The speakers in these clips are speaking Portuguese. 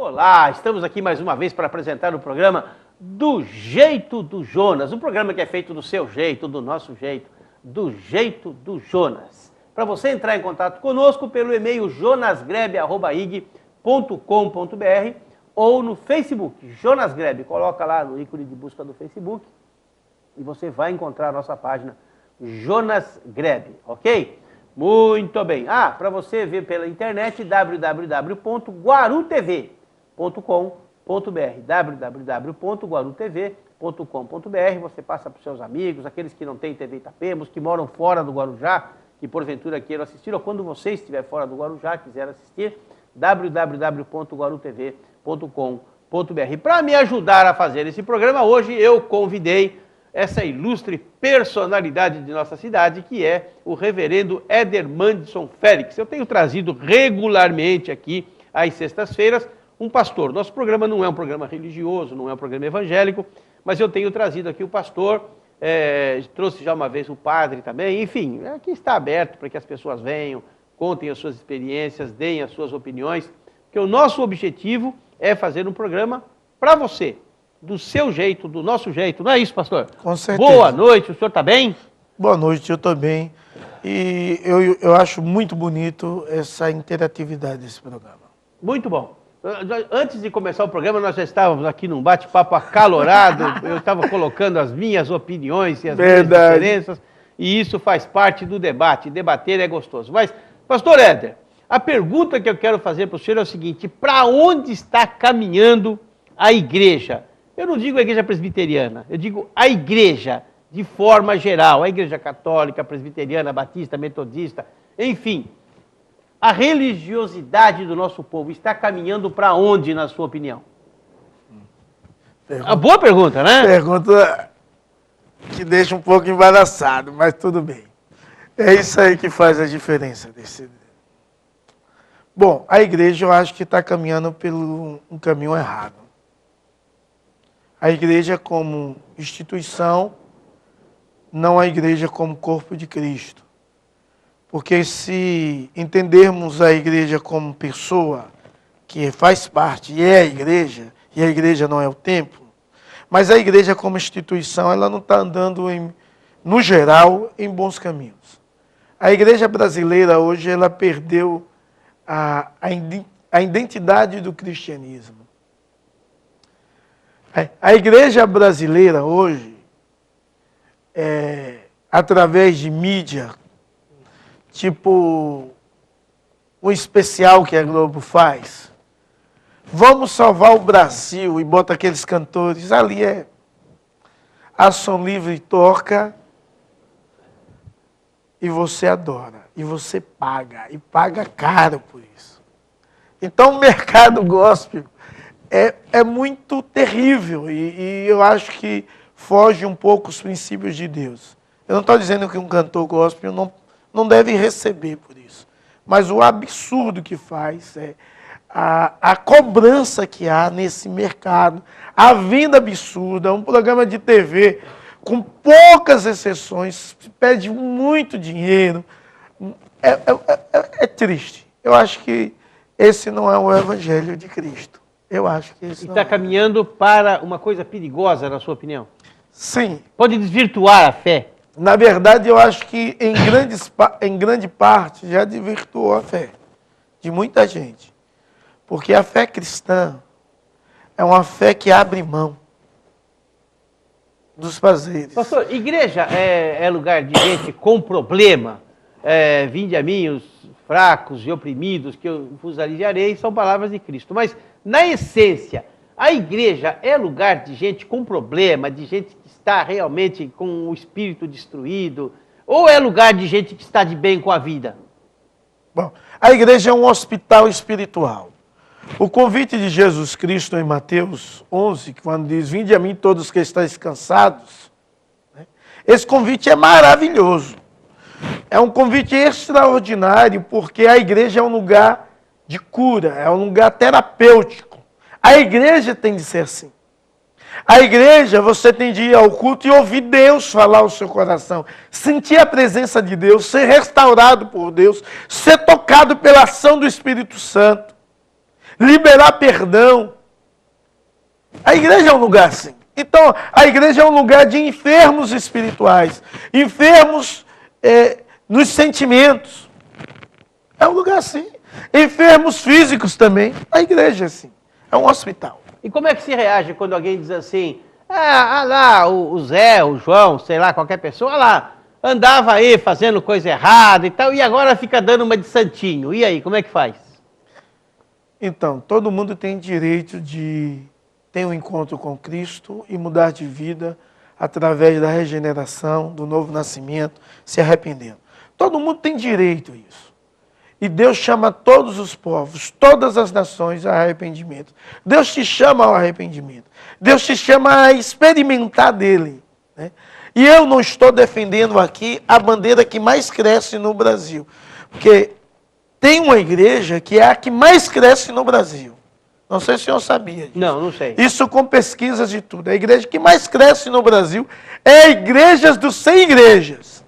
Olá, estamos aqui mais uma vez para apresentar o programa Do Jeito do Jonas, um programa que é feito do seu jeito, do nosso jeito, do jeito do Jonas. Para você entrar em contato conosco pelo e-mail jonasgrebe@ig.com.br ou no Facebook, Jonas Grebe, coloca lá no ícone de busca do Facebook e você vai encontrar a nossa página Jonas Grebe, ok? Muito bem. Para você ver pela internet, www.guarutv.com.br www.guarutv.com.br. Você passa para os seus amigos, aqueles que não têm TV Itapema, que moram fora do Guarujá, que porventura queiram assistir, ou quando você estiver fora do Guarujá, quiser assistir, www.guarutv.com.br. Para me ajudar a fazer esse programa, hoje eu convidei essa ilustre personalidade de nossa cidade, que é o reverendo Éder Mandson Félix. Eu tenho trazido regularmente aqui, às sextas-feiras, um pastor. Nosso programa não é um programa religioso, não é um programa evangélico, mas eu tenho trazido aqui o pastor, trouxe já uma vez o padre também, enfim, aqui está aberto para que as pessoas venham, contem as suas experiências, deem as suas opiniões, porque o nosso objetivo é fazer um programa para você, do seu jeito, do nosso jeito, não é isso, pastor? Com certeza. Boa noite, o senhor está bem? Boa noite, eu estou bem. E eu acho muito bonito essa interatividade desse programa. Muito bom. Antes de começar o programa, nós já estávamos aqui num bate-papo acalorado, eu estava colocando as minhas opiniões e as minhas diferenças, e isso faz parte do debate, debater é gostoso. Mas, pastor Éder, a pergunta que eu quero fazer para o senhor é o seguinte: para onde está caminhando a igreja? Eu não digo a igreja presbiteriana, eu digo a igreja de forma geral, a igreja católica, presbiteriana, batista, metodista, enfim. A religiosidade do nosso povo está caminhando para onde, na sua opinião? Uma boa pergunta, né? Pergunta que deixa um pouco embaraçado, mas tudo bem. É isso aí que faz a diferença. Bom, a igreja eu acho que está caminhando pelo um caminho errado. A igreja como instituição, não a igreja como corpo de Cristo. Porque se entendermos a igreja como pessoa, que faz parte e é a igreja não é o templo, mas a igreja como instituição, ela não está andando, no geral, em bons caminhos. A igreja brasileira hoje, ela perdeu a identidade do cristianismo. A igreja brasileira hoje, através de mídia, tipo um especial que a Globo faz, vamos salvar o Brasil, e bota aqueles cantores, ali Ação Livre toca, e você adora, e você paga, e paga caro por isso. Então o mercado gospel é muito terrível e eu acho que foge um pouco os princípios de Deus. Eu não estou dizendo que um cantor gospel não deve receber por isso, mas o absurdo que faz a cobrança que há nesse mercado, a venda absurda, um programa de TV com poucas exceções, pede muito dinheiro, é triste. Eu acho que esse não é o Evangelho de Cristo. Eu acho que esse está caminhando para uma coisa perigosa, na sua opinião? Sim. Pode desvirtuar a fé? Na verdade, eu acho que em grande parte já desvirtuou a fé de muita gente. Porque a fé cristã é uma fé que abre mão dos prazeres. Pastor, igreja é lugar de gente com problema? Vinde a mim os fracos e oprimidos, que eu vos aliviarei, são palavras de Cristo. Mas, na essência, a igreja é lugar de gente com problema, de gente que está realmente com o espírito destruído, ou é lugar de gente que está de bem com a vida? Bom, a igreja é um hospital espiritual. O convite de Jesus Cristo em Mateus 11, quando diz, vinde a mim todos que estáis cansados, esse convite é maravilhoso. É um convite extraordinário, porque a igreja é um lugar de cura, é um lugar terapêutico. A igreja tem de ser assim. A igreja, você tem de ir ao culto e ouvir Deus falar ao seu coração. Sentir a presença de Deus, ser restaurado por Deus, ser tocado pela ação do Espírito Santo. liberar perdão. A igreja é um lugar assim. Então, a igreja é um lugar de enfermos espirituais, enfermos nos sentimentos. É um lugar assim. Enfermos físicos também. A igreja é assim. É um hospital. E como é que se reage quando alguém diz assim, lá, o Zé, o João, sei lá, qualquer pessoa, lá, andava aí fazendo coisa errada e tal, e agora fica dando uma de santinho. E aí, como é que faz? Então, todo mundo tem direito de ter um encontro com Cristo e mudar de vida através da regeneração, do novo nascimento, se arrependendo. Todo mundo tem direito a isso. E Deus chama todos os povos, todas as nações a arrependimento. Deus te chama ao arrependimento. Deus te chama a experimentar dele, né? E eu não estou defendendo aqui a bandeira que mais cresce no Brasil. Porque tem uma igreja que é a que mais cresce no Brasil. Não sei se o senhor sabia disso. Não sei. Isso com pesquisas de tudo. A igreja que mais cresce no Brasil é a igreja dos 100 igrejas.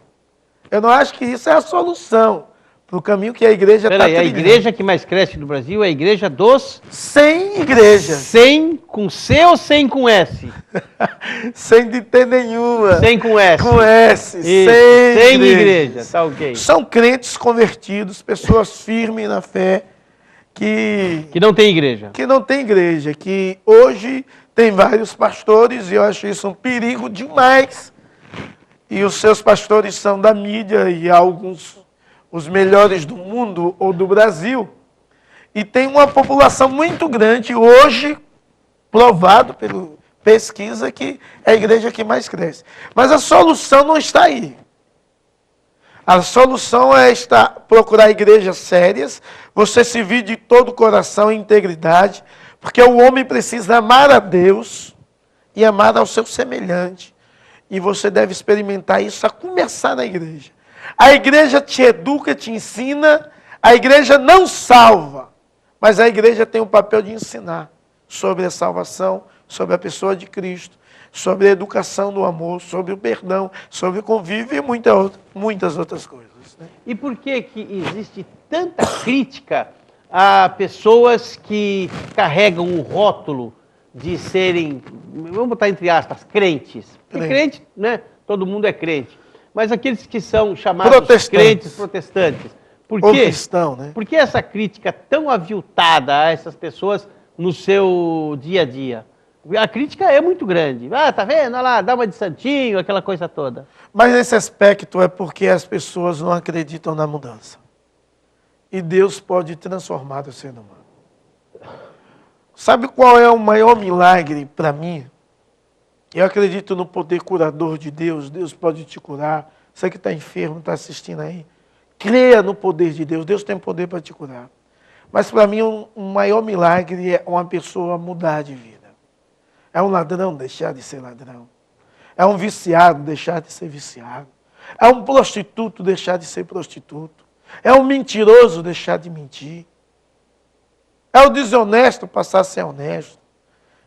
Eu não acho que isso é a solução para o caminho que a igreja está trilhando. A igreja que mais cresce no Brasil é a igreja dos... 100 igrejas. 100 com C ou 100 com S? Sem de ter nenhuma. 100 com S. Com S. 100 igrejas, tá ok. São crentes convertidos, pessoas firmes na fé, que não tem igreja. Que não tem igreja, que hoje tem vários pastores, e eu acho isso um perigo demais. E os seus pastores são da mídia, e alguns os melhores do mundo ou do Brasil. E tem uma população muito grande hoje, provado pela pesquisa, que é a igreja que mais cresce. Mas a solução não está aí. A solução é procurar igrejas sérias, você servir de todo o coração e integridade, porque o homem precisa amar a Deus e amar ao seu semelhante. E você deve experimentar isso a começar na igreja. A igreja te educa, te ensina, a igreja não salva, mas a igreja tem o papel de ensinar sobre a salvação, sobre a pessoa de Cristo, sobre a educação do amor, sobre o perdão, sobre o convívio e muitas outras coisas, né? E por que existe tanta crítica a pessoas que carregam o rótulo de serem, vamos botar entre aspas, crentes? Porque crente, né? Todo mundo é crente. Mas aqueles que são chamados crentes protestantes, por quê? Cristão, né? Por que essa crítica tão aviltada a essas pessoas no seu dia a dia? A crítica é muito grande. Tá vendo? Olha lá, dá uma de santinho, aquela coisa toda. Mas esse aspecto é porque as pessoas não acreditam na mudança. E Deus pode transformar o ser humano. Sabe qual é o maior milagre para mim? Eu acredito no poder curador de Deus. Deus pode te curar. Você que está enfermo, está assistindo aí. Creia no poder de Deus. Deus tem poder para te curar. Mas para mim, um maior milagre é uma pessoa mudar de vida. É um ladrão deixar de ser ladrão. É um viciado deixar de ser viciado. É um prostituto deixar de ser prostituto. É um mentiroso deixar de mentir. É o desonesto passar a ser honesto.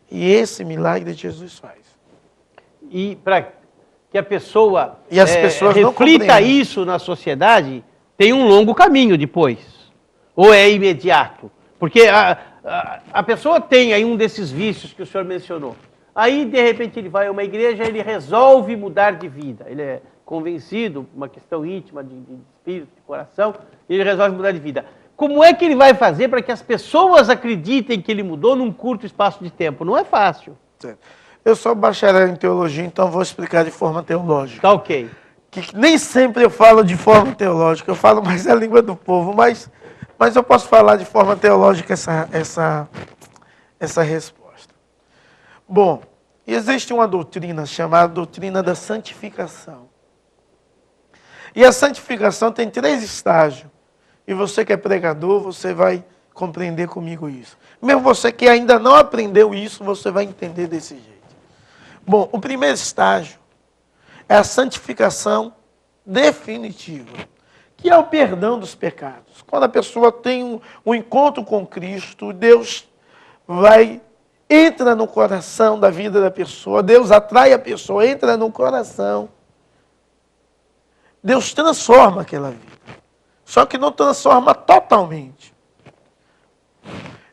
E esse milagre Jesus faz. E para que a pessoa as pessoas reflita isso na sociedade, tem um longo caminho depois. Ou é imediato? Porque a pessoa tem aí um desses vícios que o senhor mencionou. Aí, de repente, ele vai a uma igreja, ele resolve mudar de vida. Ele é convencido, uma questão íntima de espírito, de coração, e ele resolve mudar de vida. Como é que ele vai fazer para que as pessoas acreditem que ele mudou num curto espaço de tempo? Não é fácil. Eu sou bacharel em teologia, então vou explicar de forma teológica. Tá ok. Que nem sempre eu falo de forma teológica, eu falo mais a língua do povo, mas eu posso falar de forma teológica essa resposta. Bom, existe uma doutrina chamada doutrina da santificação. E a santificação tem 3 estágios. E você que é pregador, você vai compreender comigo isso. Mesmo você que ainda não aprendeu isso, você vai entender desse jeito. Bom, o primeiro estágio é a santificação definitiva, que é o perdão dos pecados. Quando a pessoa tem um encontro com Cristo, Deus entra no coração da vida da pessoa, Deus atrai a pessoa, entra no coração. Deus transforma aquela vida. Só que não transforma totalmente.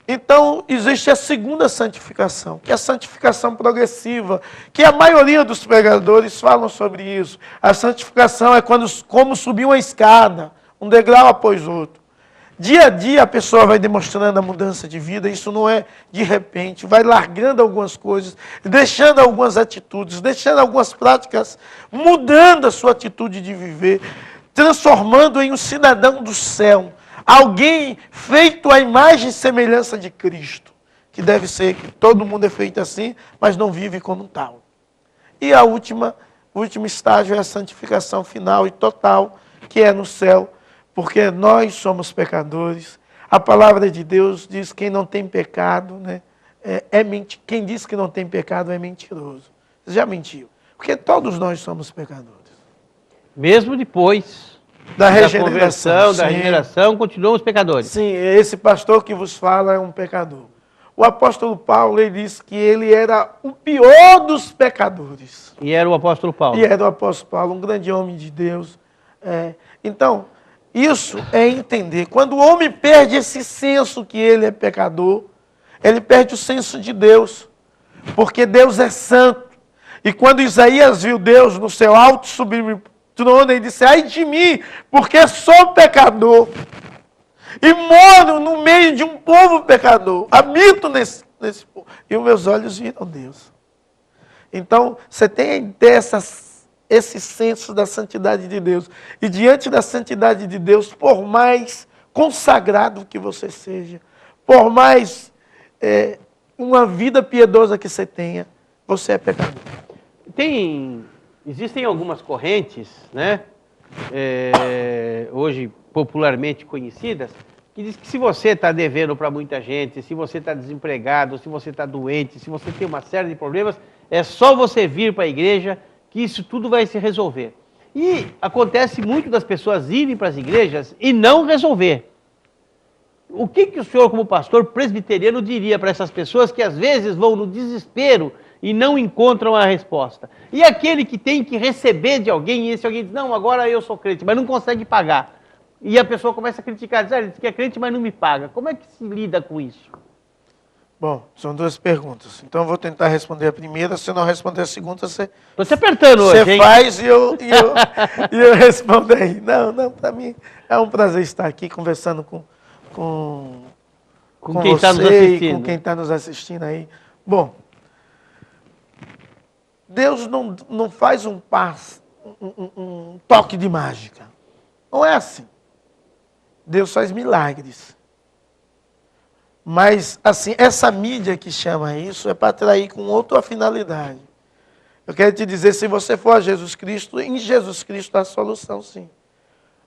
Então, existe a segunda santificação, que é a santificação progressiva, que a maioria dos pregadores falam sobre isso. A santificação é como subir uma escada, um degrau após outro. Dia a dia a pessoa vai demonstrando a mudança de vida, isso não é de repente, vai largando algumas coisas, deixando algumas atitudes, deixando algumas práticas, mudando a sua atitude de viver, transformando em um cidadão do céu. Alguém feito à imagem e semelhança de Cristo, que deve ser, que todo mundo é feito assim, mas não vive como tal. E o último estágio é a santificação final e total, que é no céu, porque nós somos pecadores. A palavra de Deus diz que quem não tem pecado, né, quem diz que não tem pecado é mentiroso. Você já mentiu, porque todos nós somos pecadores. Mesmo depois da conversão, da regeneração, continuamos pecadores. Sim, esse pastor que vos fala é um pecador. O apóstolo Paulo, ele disse que ele era o pior dos pecadores. E era o apóstolo Paulo. E era o apóstolo Paulo, um grande homem de Deus. Então, isso é entender. Quando o homem perde esse senso que ele é pecador, ele perde o senso de Deus. Porque Deus é santo. E quando Isaías viu Deus no seu alto sublime trono, ele disse: ai de mim, porque sou pecador. E moro no meio de um povo pecador. Habito nesse povo. E os meus olhos viram Deus. Então, você tem que ter esse senso da santidade de Deus. E diante da santidade de Deus, por mais consagrado que você seja, por mais uma vida piedosa que você tenha, você é pecador. Existem algumas correntes, né, hoje popularmente conhecidas, que diz que se você está devendo para muita gente, se você está desempregado, se você está doente, se você tem uma série de problemas, é só você vir para a igreja que isso tudo vai se resolver. E acontece muito das pessoas irem para as igrejas e não resolver. O que o senhor, como pastor presbiteriano, diria para essas pessoas que às vezes vão no desespero e não encontram a resposta? E aquele que tem que receber de alguém, e esse alguém diz: não, agora eu sou crente, mas não consegue pagar. E a pessoa começa a criticar, diz: ele diz que é crente, mas não me paga. Como é que se lida com isso? Bom, são duas perguntas. Então eu vou tentar responder a primeira. Se eu não responder a segunda, você... Estou te apertando hoje, Você faz e eu respondo aí. Não, para mim é um prazer estar aqui conversando com quem está nos assistindo. Com quem está nos assistindo aí. Bom, Deus não faz um toque de mágica. Não é assim. Deus faz milagres. Mas, assim, essa mídia que chama isso é para atrair com outra finalidade. Eu quero te dizer, se você for a Jesus Cristo, em Jesus Cristo há solução, sim.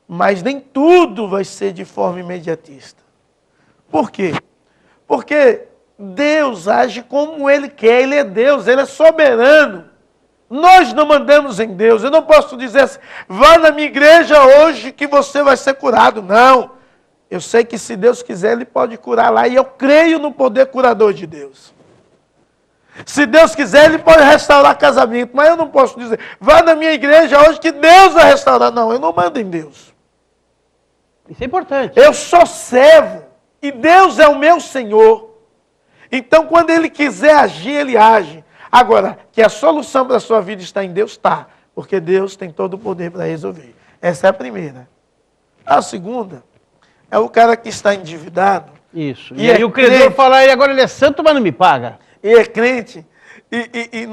Mas nem tudo vai ser de forma imediatista. Por quê? Porque Deus age como Ele quer, Ele é Deus, Ele é soberano. Nós não mandamos em Deus. Eu não posso dizer assim: vá na minha igreja hoje que você vai ser curado. Não. Eu sei que se Deus quiser, Ele pode curar lá. E eu creio no poder curador de Deus. Se Deus quiser, Ele pode restaurar casamento. Mas eu não posso dizer: vá na minha igreja hoje que Deus vai restaurar. Não, eu não mando em Deus. Isso é importante. Eu sou servo. E Deus é o meu Senhor. Então, quando Ele quiser agir, Ele age. Agora, que a solução para a sua vida está em Deus, está. Porque Deus tem todo o poder para resolver. Essa é a primeira. A segunda é o cara que está endividado. Isso. E aí o credor fala: e agora ele é santo, mas não me paga. E é crente e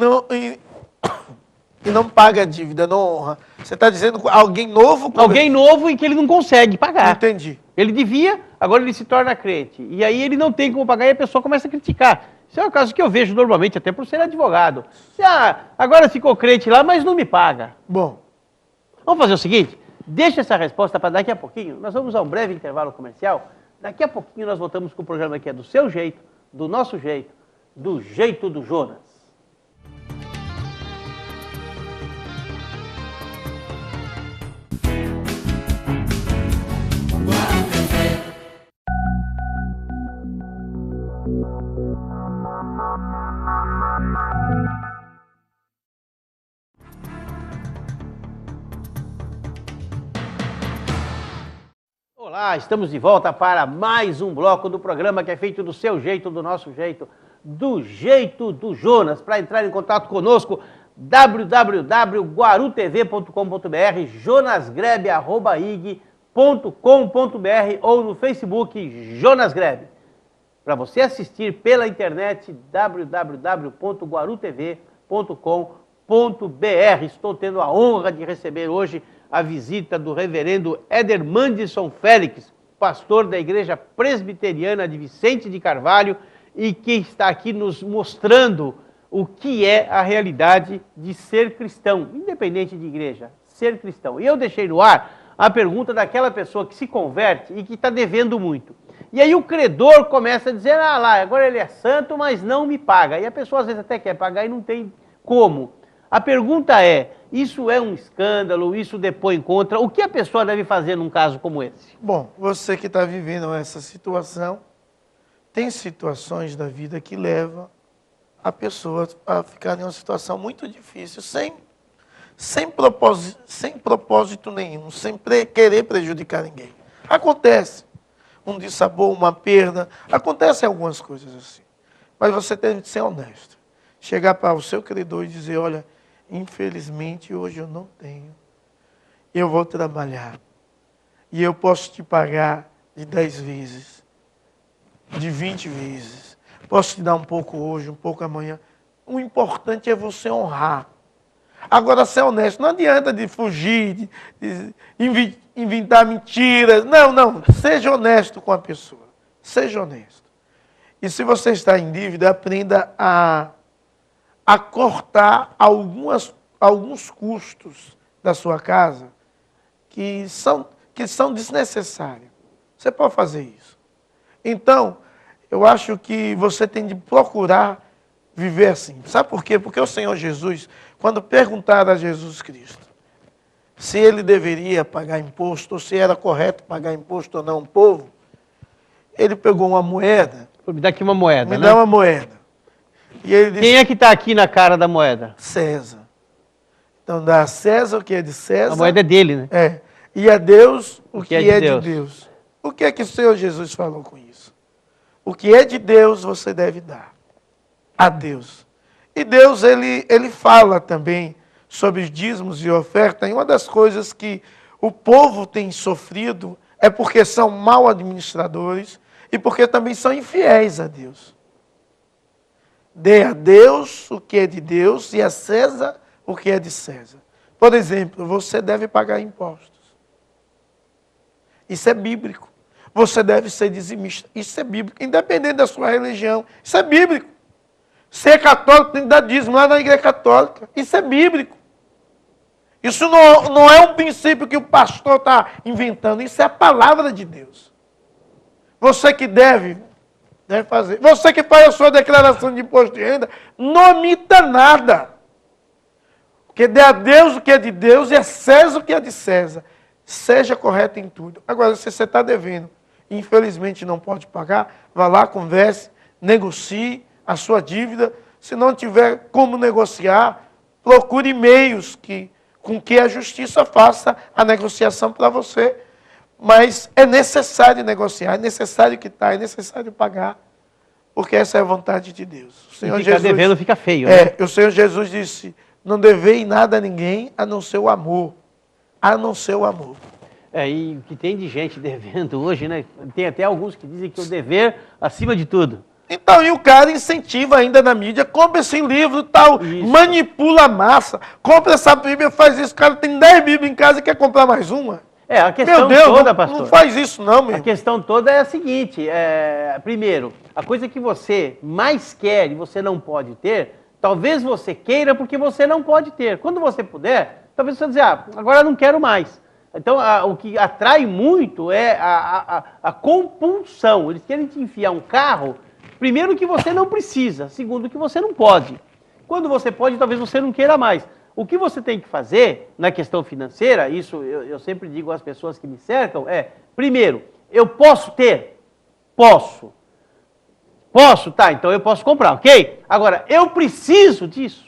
não paga a dívida, não honra. Você está dizendo alguém novo? Alguém novo e que ele não consegue pagar. Entendi. Ele devia, agora ele se torna crente. E aí ele não tem como pagar e a pessoa começa a criticar. Isso é um caso que eu vejo normalmente, até por ser advogado. Agora ficou crente lá, mas não me paga. Bom. Vamos fazer o seguinte: deixa essa resposta para daqui a pouquinho. Nós vamos a um breve intervalo comercial. Daqui a pouquinho nós voltamos com o programa que é do seu jeito, do nosso jeito, do jeito do Jonas. Olá, estamos de volta para mais um bloco do programa que é feito do seu jeito, do nosso jeito, do jeito do Jonas. Para entrar em contato conosco, www.guarutv.com.br, jonasgrebe@ig.com.br ou no Facebook Jonas Grebe. Para você assistir pela internet, www.guarutv.com.br. Estou tendo a honra de receber hoje a visita do reverendo Éder Mandisson Félix, pastor da Igreja Presbiteriana de Vicente de Carvalho, e que está aqui nos mostrando o que é a realidade de ser cristão, independente de igreja, ser cristão. E eu deixei no ar a pergunta daquela pessoa que se converte e que está devendo muito. E aí o credor começa a dizer, ah lá, agora ele é santo, mas não me paga. E a pessoa às vezes até quer pagar e não tem como. A pergunta é, isso é um escândalo, isso depõe contra, o que a pessoa deve fazer num caso como esse? Bom, você que está vivendo essa situação, tem situações da vida que levam a pessoa a ficar em uma situação muito difícil, sem propósito nenhum, sem querer prejudicar ninguém. Acontece um dissabor, uma perda, acontecem algumas coisas assim. Mas você tem que ser honesto. Chegar para o seu credor e dizer, olha, infelizmente hoje eu não tenho. Eu vou trabalhar. E eu posso te pagar de 10 vezes, de 20 vezes. Posso te dar um pouco hoje, um pouco amanhã. O importante é você honrar. Agora, ser honesto, não adianta de fugir, de inventar mentiras. Não, seja honesto com a pessoa. Seja honesto. E se você está em dívida, aprenda a cortar alguns custos da sua casa que são desnecessários. Você pode fazer isso. Então, eu acho que você tem de procurar viver assim. Sabe por quê? Porque o Senhor Jesus, quando perguntaram a Jesus Cristo se ele deveria pagar imposto, ou se era correto pagar imposto ou não ao povo, ele pegou uma moeda. Me dá aqui uma moeda, Me dá uma moeda. E ele disse, quem é que está aqui na cara da moeda? César. Então dá a César o que é de César. A moeda é dele, né? É. E a Deus o que é de Deus. O que é que o Senhor Jesus falou com isso? O que é de Deus você deve dar a Deus. E Deus, ele fala também sobre os dízimos e oferta. E uma das coisas que o povo tem sofrido é porque são mal administradores e porque também são infiéis a Deus. Dê a Deus o que é de Deus e a César o que é de César. Por exemplo, você deve pagar impostos. Isso é bíblico. Você deve ser dizimista. Isso é bíblico. Independente da sua religião. Isso é bíblico. Ser católico tem que dar dízimo lá na igreja católica. Isso é bíblico. Isso não é um princípio que o pastor está inventando. Isso é a palavra de Deus. Você que deve fazer. Você que faz a sua declaração de imposto de renda, não omita nada. Porque dê a Deus o que é de Deus e a César o que é de César. Seja correto em tudo. Agora, se você está devendo, infelizmente não pode pagar, vá lá, converse, negocie a sua dívida. Se não tiver como negociar, procure meios com que a justiça faça a negociação para você. Mas é necessário negociar, é necessário quitar, é necessário pagar, porque essa é a vontade de Deus. O Senhor Jesus, devendo fica feio, né? O Senhor Jesus disse, não devei nada a ninguém, a não ser o amor. A não ser o amor. E o que tem de gente devendo hoje, né? Tem até alguns que dizem que o dever acima de tudo. Então, e o cara incentiva ainda na mídia, compra esse livro tal, isso. Manipula a massa, compra essa Bíblia, faz isso. O cara tem 10 Bíblias em casa e quer comprar mais uma. A questão meu Deus, toda, pastor. Não faz isso não, meu. A questão toda é a seguinte, primeiro, a coisa que você mais quer e você não pode ter, talvez você queira porque você não pode ter. Quando você puder, talvez você dizer, agora eu não quero mais. Então, o que atrai muito é a compulsão. Eles querem te enfiar um carro, primeiro que você não precisa, segundo que você não pode. Quando você pode, talvez você não queira mais. O que você tem que fazer na questão financeira, isso eu sempre digo às pessoas que me cercam, primeiro, eu posso ter? Posso. Posso? Tá, então eu posso comprar, ok? Agora, eu preciso disso.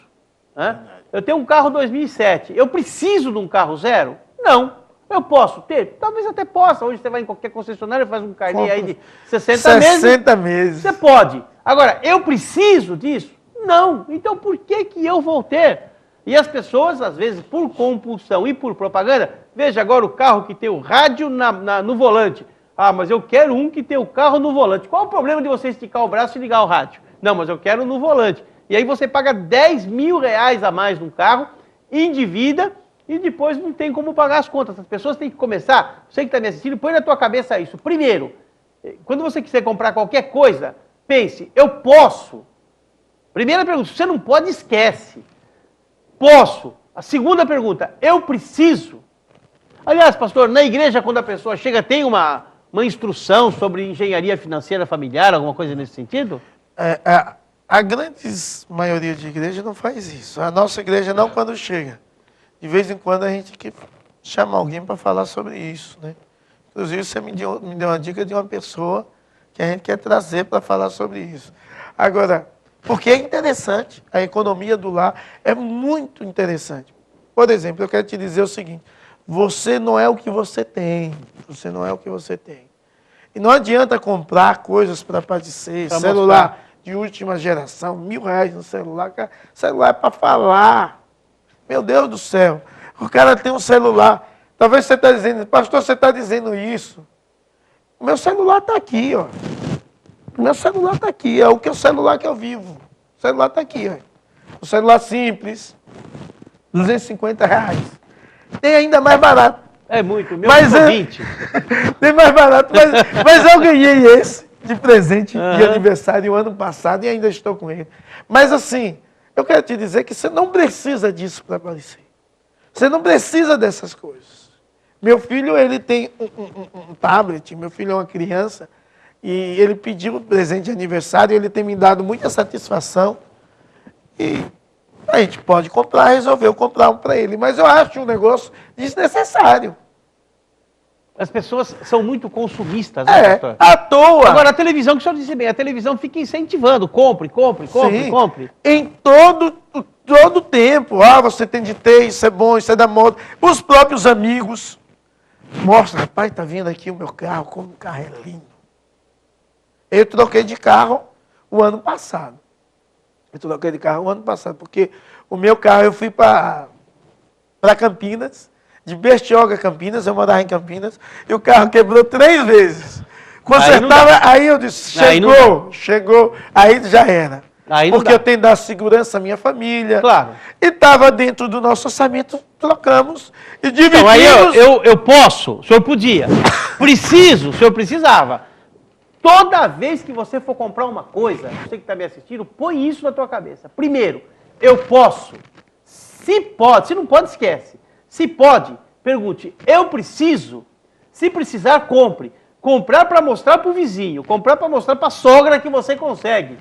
Eu tenho um carro 2007, eu preciso de um carro zero? Não. Eu posso ter? Talvez até possa. Hoje você vai em qualquer concessionária, faz um carnê aí de 60 60 meses. Você pode. Agora, eu preciso disso? Não. Então por que eu vou ter? E as pessoas, às vezes, por compulsão e por propaganda, veja agora o carro que tem o rádio no volante. Ah, mas eu quero um que tem o carro no volante. Qual o problema de você esticar o braço e ligar o rádio? Não, mas eu quero no volante. E aí você paga 10 mil reais a mais no carro, endivida, e depois não tem como pagar as contas. As pessoas têm que começar, você que está me assistindo, põe na tua cabeça isso. Primeiro, quando você quiser comprar qualquer coisa, pense, eu posso. Primeira pergunta, se você não pode, esquece. Posso. A segunda pergunta, eu preciso. Aliás, pastor, na igreja, quando a pessoa chega, tem uma instrução sobre engenharia financeira familiar, alguma coisa nesse sentido? A grande maioria de igreja não faz isso. A nossa igreja não, quando chega. De vez em quando a gente que chama alguém para falar sobre isso, né? Inclusive, você me deu uma dica de uma pessoa que a gente quer trazer para falar sobre isso. Agora, porque é interessante, a economia do lar é muito interessante. Por exemplo, eu quero te dizer o seguinte, você não é o que você tem, você não é o que você tem. E não adianta comprar coisas para padecer, celular de última geração, R$1.000 no celular, cara, celular é para falar. Meu Deus do céu, o cara tem um celular, talvez você está dizendo, pastor, você está dizendo isso. O meu celular está aqui, ó. O meu celular está aqui, é o celular que eu vivo. O celular está aqui, ó. O celular simples, R$250. Tem ainda mais barato. É muito, meu mas, 20. Tem mais barato, mas eu ganhei esse de presente de aniversário o ano passado e ainda estou com ele. Mas assim, eu quero te dizer que você não precisa disso para aparecer. Você não precisa dessas coisas. Meu filho, ele tem um tablet, meu filho é uma criança, e ele pediu um presente de aniversário, ele tem me dado muita satisfação. E a gente pode comprar, resolveu comprar um para ele. Mas eu acho um negócio desnecessário. As pessoas são muito consumistas, né, pastor? À toa. Agora, a televisão, que o senhor disse bem, a televisão fica incentivando. Compre. Sim, compre. Em todo tempo. Ah, você tem de ter, isso é bom, isso é da moda. Os próprios amigos mostram, rapaz, está vindo aqui o meu carro, como o carro é lindo. Eu troquei de carro o ano passado. Porque o meu carro, eu fui para Campinas, de Bertioga, Campinas, eu morava em Campinas, e o carro quebrou 3 vezes. Consertava, aí eu disse, chegou, aí já era. Porque eu tenho que dar segurança à minha família. Claro. E estava dentro do nosso orçamento, trocamos e dividimos. Então, aí eu posso, o senhor podia. Preciso, o senhor precisava. Toda vez que você for comprar uma coisa, você que está me assistindo, põe isso na tua cabeça. Primeiro, eu posso. Se pode, se não pode, esquece. Se pode, pergunte, eu preciso? Se precisar, compre. Comprar para mostrar para o vizinho, comprar para mostrar para a sogra que você consegue.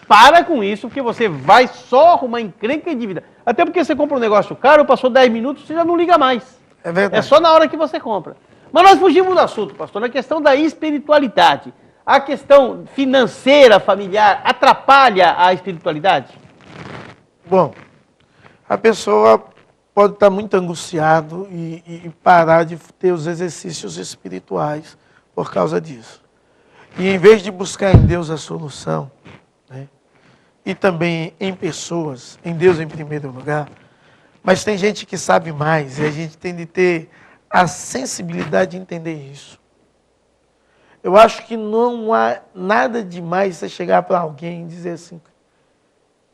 Para com isso, porque você vai só arrumar encrenca e dívida. Até porque você compra um negócio caro, passou 10 minutos, você já não liga mais. É verdade. É só na hora que você compra. Mas nós fugimos do assunto, pastor, na questão da espiritualidade. A questão financeira, familiar, atrapalha a espiritualidade? Bom, a pessoa pode estar muito angustiado e parar de ter os exercícios espirituais por causa disso. E em vez de buscar em Deus a solução, né, e também em pessoas, em Deus em primeiro lugar, mas tem gente que sabe mais e a gente tem de ter a sensibilidade de entender isso. Eu acho que não há nada demais você chegar para alguém e dizer assim.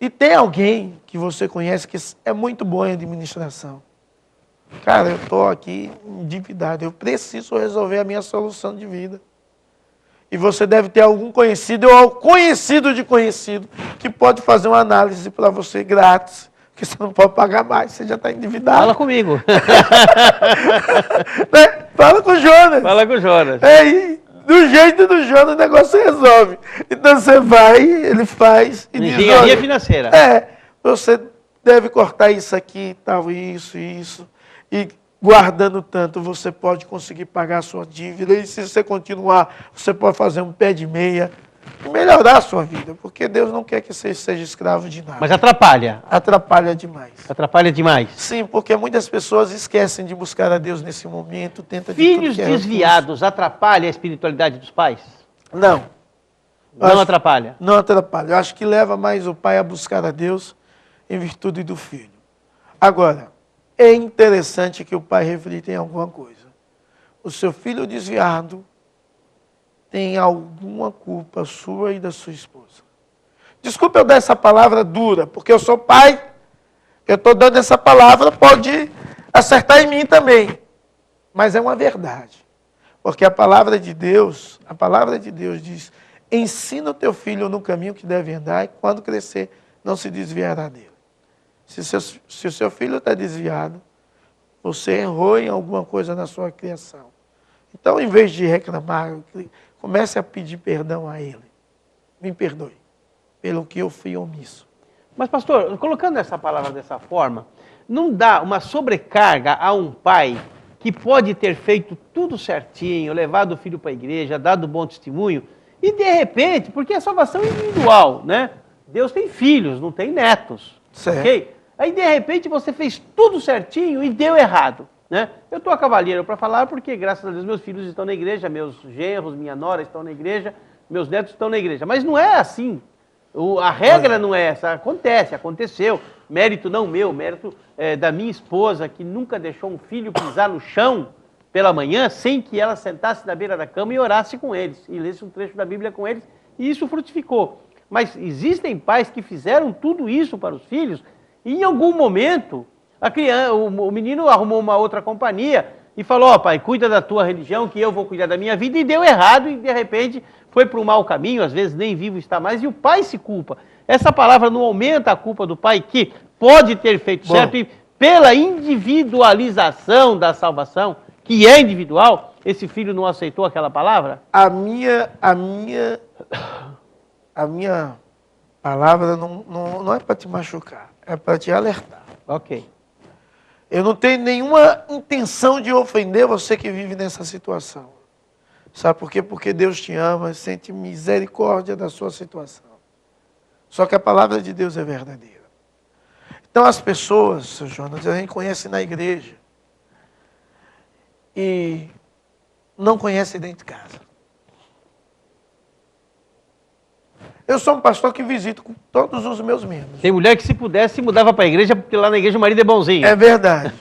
E tem alguém que você conhece que é muito bom em administração. Cara, eu estou aqui endividado, eu preciso resolver a minha solução de vida. E você deve ter algum conhecido ou conhecido de conhecido que pode fazer uma análise para você grátis. Porque você não pode pagar mais, você já está endividado. Fala comigo. Né? Fala com o Jonas. Fala com o Jonas. Do jeito do Jonas o negócio resolve. Então você vai, ele faz e diz, engenharia financeira. Você deve cortar isso aqui, tal, isso. E guardando tanto, você pode conseguir pagar a sua dívida. E se você continuar, você pode fazer um pé de meia. melhorar a sua vida, porque Deus não quer que você seja escravo de nada. Mas atrapalha. Atrapalha demais. Atrapalha demais. Sim, porque muitas pessoas esquecem de buscar a Deus nesse momento, tenta de Filhos tudo que é desviados atrapalha a espiritualidade dos pais? Não. Não atrapalha? Não atrapalha. Eu acho que leva mais o pai a buscar a Deus em virtude do filho. Agora, é interessante que o pai reflita em alguma coisa. O seu filho desviado tem alguma culpa sua e da sua esposa. Desculpe eu dar essa palavra dura, porque eu sou pai, eu estou dando essa palavra, pode acertar em mim também. Mas é uma verdade. Porque a palavra de Deus diz, ensina o teu filho no caminho que deve andar e quando crescer não se desviará dele. Se o seu filho está desviado, você errou em alguma coisa na sua criação. Então, em vez de reclamar, comece a pedir perdão a ele. Me perdoe pelo que eu fui omisso. Mas, pastor, colocando essa palavra dessa forma, não dá uma sobrecarga a um pai que pode ter feito tudo certinho, levado o filho para a igreja, dado bom testemunho, e de repente, porque a salvação é individual, né? Deus tem filhos, não tem netos. Certo. Ok? Aí, de repente, você fez tudo certinho e deu errado. Né? Eu estou a cavalheiro para falar porque, graças a Deus, meus filhos estão na igreja, meus genros, minha nora estão na igreja, meus netos estão na igreja. Mas não é assim. A regra não é essa. Aconteceu. Mérito não meu, mérito da minha esposa, que nunca deixou um filho pisar no chão pela manhã sem que ela sentasse na beira da cama e orasse com eles, e lesse um trecho da Bíblia com eles, e isso frutificou. Mas existem pais que fizeram tudo isso para os filhos, e em algum momento o menino arrumou uma outra companhia e falou, ó pai, cuida da tua religião que eu vou cuidar da minha vida, e deu errado e de repente foi para um mau caminho, às vezes nem vivo está mais, e o pai se culpa. Essa palavra não aumenta a culpa do pai que pode ter feito certo e pela individualização da salvação, que é individual, esse filho não aceitou aquela palavra? A minha palavra não é para te machucar, é para te alertar. Ok. Eu não tenho nenhuma intenção de ofender você que vive nessa situação. Sabe por quê? Porque Deus te ama, sente misericórdia da sua situação. Só que a palavra de Deus é verdadeira. Então as pessoas, seu Jonas, a gente conhece na igreja e não conhece dentro de casa. Eu sou um pastor que visito com todos os meus membros. Tem mulher que se pudesse mudava para a igreja, porque lá na igreja o marido é bonzinho. É verdade.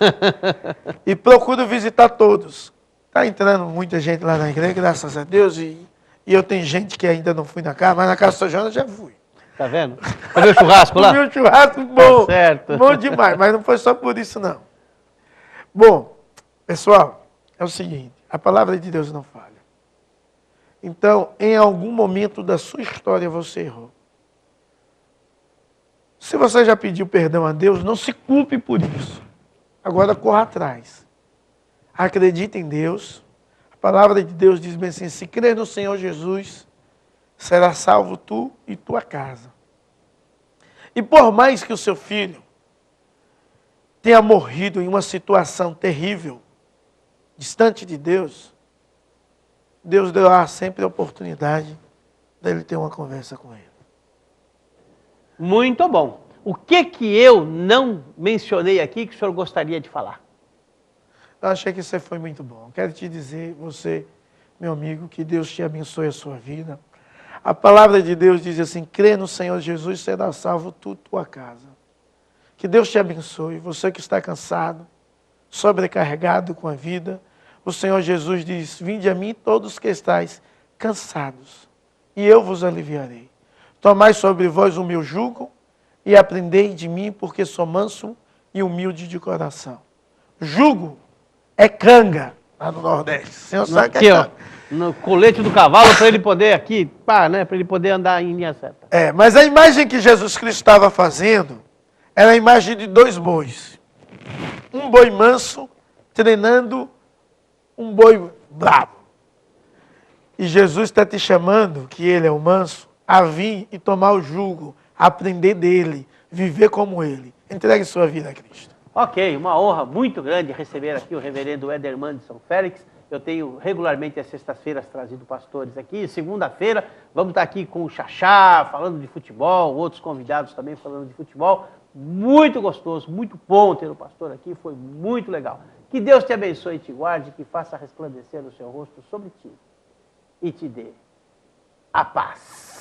E procuro visitar todos. Está entrando muita gente lá na igreja, graças a Deus, e eu tenho gente que ainda não fui na casa, mas na casa do seu Jonas já fui. Tá vendo? Comeu o churrasco lá? Comeu churrasco bom. Tá certo. Bom demais, mas não foi só por isso não. Bom, pessoal, é o seguinte, a palavra de Deus não falha. Então, em algum momento da sua história você errou. Se você já pediu perdão a Deus, não se culpe por isso. Agora corra atrás. Acredite em Deus. A palavra de Deus diz bem assim, se crer no Senhor Jesus, será salvo tu e tua casa. E por mais que o seu filho tenha morrido em uma situação terrível, distante de Deus, Deus dará sempre a oportunidade dele ter uma conversa com ele. Muito bom. O que eu não mencionei aqui que o senhor gostaria de falar? Eu achei que você foi muito bom. Quero te dizer, você, meu amigo, que Deus te abençoe a sua vida. A palavra de Deus diz assim, crê no Senhor Jesus, será salvo tu, tua casa. Que Deus te abençoe. Você que está cansado, sobrecarregado com a vida, o Senhor Jesus diz, vinde a mim todos que estáis cansados, e eu vos aliviarei. Tomai sobre vós o meu jugo, e aprendei de mim, porque sou manso e humilde de coração. Jugo é canga, lá no Nordeste. O Senhor sabe que é canga. No colete do cavalo, para ele poder aqui, né, para ele poder andar em linha certa. Mas a imagem que Jesus Cristo estava fazendo, era a imagem de dois bois. Um boi manso, treinando um boi bravo. E Jesus está te chamando, que ele é o manso, a vir e tomar o jugo, aprender dele, viver como ele. Entregue sua vida a Cristo. Ok, uma honra muito grande receber aqui o reverendo Éder Mandson Félix. Eu tenho regularmente às sextas-feiras trazido pastores aqui. Segunda-feira vamos estar aqui com o Xaxá, falando de futebol, outros convidados também falando de futebol. Muito gostoso, muito bom ter o pastor aqui, foi muito legal. Que Deus te abençoe e te guarde, que faça resplandecer o seu rosto sobre ti e te dê a paz.